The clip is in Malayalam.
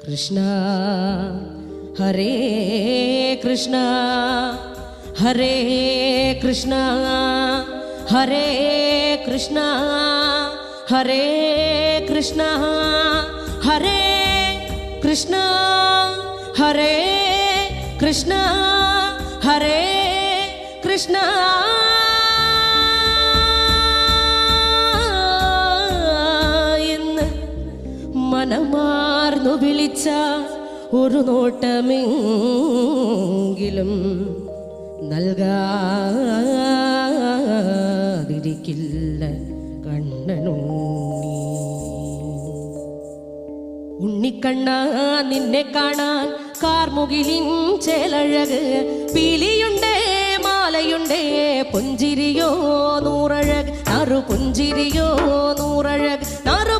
കൃഷ്ണ ഹരേ കൃഷ്ണ ഹരേ കൃഷ്ണ ഹരേ കൃഷ്ണ ഹരേ കൃഷ്ണ ഹരേ കൃഷ്ണ ഹരേ കൃഷ്ണ ഹരേ കൃഷ്ണ മനമാർന്നു വിളിച്ച ഒരു നോട്ടമെങ്കിലും നൽകാതിരിക്കില്ല കണ്ണനുണ്ണി. ഉണ്ണിക്കണ്ണ നിന്നെ കാണാൻ കാർമുകിലിൻ ചേലഴക്, പീലിയുണ്ടേ മാലയുണ്ടേ പുഞ്ചിരിയോ നൂറഴക്, നറു പുഞ്ചിരിയോ നൂറഴക്, നറു